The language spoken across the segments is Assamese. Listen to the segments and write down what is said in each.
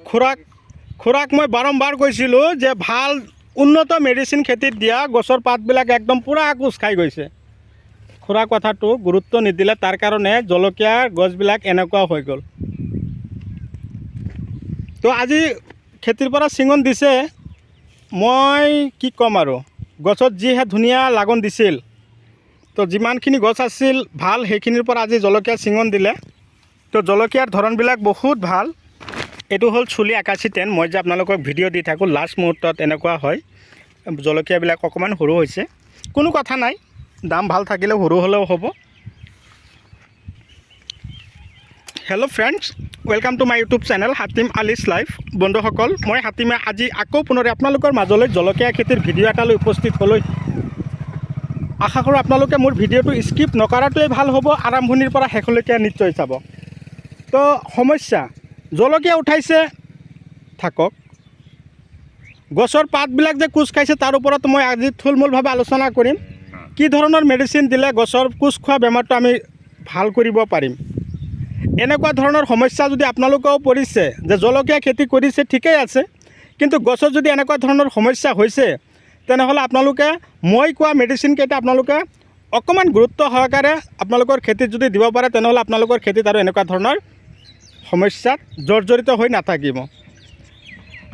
খুৰাক মই বাৰম্বাৰ কৈছিলোঁ যে ভাল উন্নত মেডিচিন খেতিত দিয়া গছৰ পাতবিলাক একদম পূৰা কোচ খাই গৈছে। খুৰা কথাটো গুৰুত্ব নিদিলে, তাৰ কাৰণে জলকীয়াৰ গছবিলাক এনেকুৱা হৈ গ'ল। তো আজি খেতিৰ পৰা চিঙন দিছে, মই কি ক'ম আৰু, গছত যিহে ধুনীয়া লাগন দিছিল, তো যিমানখিনি গছ আছিল ভাল সেইখিনিৰ পৰা আজি জলকীয়া চিঙন দিলে। তো জলকীয়াৰ ধৰণবিলাক বহুত ভাল। এইটো হ'ল চুলি 8110। মই যে আপোনালোকক ভিডিঅ' দি থাকোঁ, লাষ্ট মুহূৰ্তত এনেকুৱা হয়, জলকীয়াবিলাক অকণমান সৰু হৈছে। কোনো কথা নাই, দাম ভাল থাকিলে সৰু হ'লেও হ'ব। Hello' friends, welcome to my YouTube channel Hatim Ali's life. বন্ধুসকল, মই হাতিমে আজি আকৌ পুনৰ আপোনালোকৰ মাজলৈ জলকীয়া খেতিৰ ভিডিঅ' এটালৈ উপস্থিত হ'লৈ আশা কৰোঁ আপোনালোকে মোৰ ভিডিঅ'টো স্কিপ নকৰাটোৱেই ভাল হ'ব, আৰম্ভণিৰ পৰা শেষলৈকে নিশ্চয় চাব। তো সমস্যা, জলকীয়া উঠাইছে থাকক, গছৰ পাতবিলাক যে কোচ খাইছে তাৰ ওপৰত মই আজি থুলমূলভাৱে আলোচনা কৰিম। কি ধৰণৰ মেডিচিন দিলে গছৰ কোচ খোৱা বেমাৰটো আমি ভাল কৰিব পাৰিম। এনেকুৱা ধৰণৰ সমস্যা যদি আপোনালোকেও পৰিছে যে জলকীয়া খেতি কৰিছে ঠিকেই আছে, কিন্তু গছত যদি এনেকুৱা ধৰণৰ সমস্যা হৈছে, তেনেহ'লে আপোনালোকে মই কোৱা মেডিচিনকেইটা আপোনালোকে অকণমান গুৰুত্ব সহকাৰে আপোনালোকৰ খেতিত যদি দিব পাৰে, তেনেহ'লে আপোনালোকৰ খেতিত আৰু এনেকুৱা ধৰণৰ সমস্যাত জৰ্জৰিত হৈ নাথাকিব।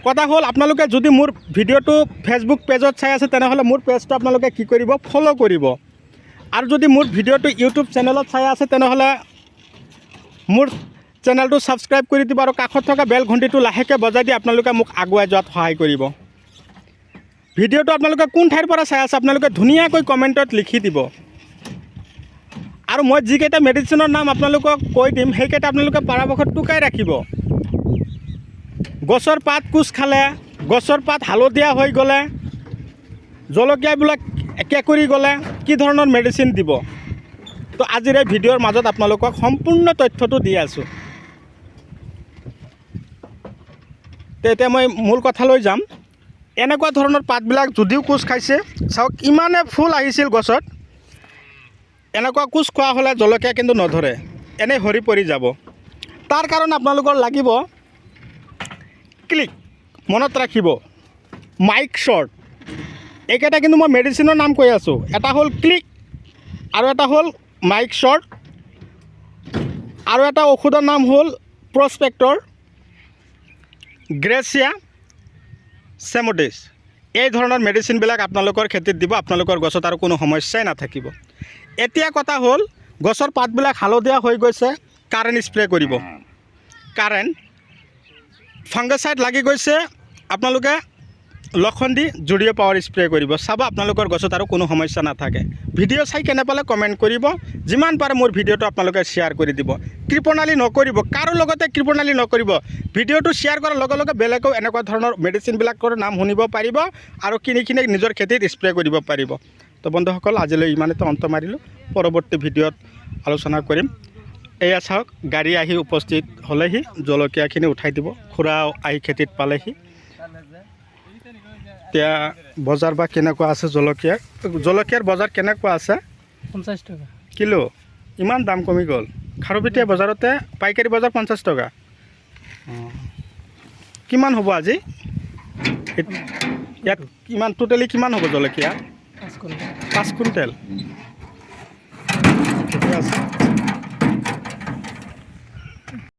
কথা হ'ল, আপোনালোকে যদি মোৰ ভিডিঅ'টো ফেচবুক পেজত চাই আছে, তেনেহ'লে মোৰ পেজটো আপোনালোকে কি কৰিব, ফ'ল' কৰিব। আৰু যদি মোৰ ভিডিঅ'টো ইউটিউব চেনেলত চাই আছে, তেনেহ'লে মোৰ চেনেলটো ছাবস্ক্ৰাইব কৰি দিব আৰু কাষত থকা বেল ঘণ্টিটো লাহেকৈ বজাই দি আপোনালোকে মোক আগুৱাই যোৱাত সহায় কৰিব। ভিডিঅ'টো আপোনালোকে কোন ঠাইৰ পৰা চাই আছে আপোনালোকে ধুনীয়াকৈ কমেণ্টত লিখি দিব। আৰু মই যিকেইটা মেডিচিনৰ নাম আপোনালোকক কৈ দিম, সেইকেইটা আপোনালোকে পৰাপক্ষত টুকাই ৰাখিব। গছৰ পাত কোচ খালে, গছৰ পাত হালধীয়া হৈ গ'লে, জলকীয়াবিলাক কেঁকুৰি গ'লে কি ধৰণৰ মেডিচিন দিব। তো আজিৰ এই ভিডিঅ'ৰ মাজত আপোনালোকক সম্পূৰ্ণ তথ্যটো দি আছোঁ। এতিয়া মই মূল কথালৈ যাম। এনেকুৱা ধৰণৰ পাতবিলাক যদিও কোচ খাইছে, চাওক ইমানে ফুল আহিছিল গছত, এনেকুৱা কোচ খোৱা হ'লে জলকীয়া কিন্তু নধৰে, এনেই সৰি পৰি যাব। তাৰ কাৰণে আপোনালোকৰ লাগিব ক্লিক, মনত ৰাখিব, মাইক শ্বৰ্ট। এইকেইটা কিন্তু মই মেডিচিনৰ নাম কৈ আছোঁ। এটা হ'ল ক্লিক আৰু এটা হ'ল মাইক শ্বৰ্ট, আৰু এটা ঔষধৰ নাম হ'ল প্ৰস্পেক্টৰ, গ্ৰেচিয়া, চেমোডিছ। এই ধৰণৰ মেডিচিনবিলাক আপোনালোকৰ খেতিত দিব, আপোনালোকৰ গছত আৰু কোনো সমস্যাই নাথাকিব। এতিয়া কথা হ'ল, গছৰ পাতবিলাক হালধীয়া হৈ গৈছে, কাৰেণ্ট স্প্ৰে কৰিব। কাৰেণ্ট ফাংগাচাইড লাগি গৈছে, আপোনালোকে লখণ্ডি জুৰিঅ' পাৱাৰ স্প্ৰে কৰিব। চাব আপোনালোকৰ গছত আৰু কোনো সমস্যা নাথাকে। ভিডিঅ' চাই কেনে পালে কমেণ্ট কৰিব, যিমান পাৰে মোৰ ভিডিঅ'টো আপোনালোকে শ্বেয়াৰ কৰি দিব। কৃপণালী নকৰিব, কাৰো লগতে কৃপণালী নকৰিব। ভিডিঅ'টো শ্বেয়াৰ কৰাৰ লগে লগে বেলেগেও এনেকুৱা ধৰণৰ মেডিচিনবিলাকৰ নাম শুনিব পাৰিব আৰু কিনি নিজৰ খেতিত স্প্ৰে কৰিব পাৰিব। তো বন্ধুসকল, আজিলৈ ইমানতে অন্ত মাৰিলোঁ। পৰৱৰ্তী ভিডিঅ'ত আলোচনা কৰিম। এয়া চাওক, গাড়ী আহি উপস্থিত হ'লেহি, জলকীয়াখিনি উঠাই দিব। খুৰা আহি খেতিত পালেহি। এতিয়া বজাৰ বা কেনেকুৱা আছে জলকীয়াৰ বজাৰ কেনেকুৱা আছে? 50 টকা কিলো। ইমান দাম কমি গ'ল। খাৰুপেটীয়া বজাৰতে পাইকাৰী বজাৰ 50 টকা। কিমান হ'ব আজি ইয়াত? কিমান টোটেলি কিমান হ'ব জলকীয়া? 5 কুইণ্টেল। ঠিকে আছে।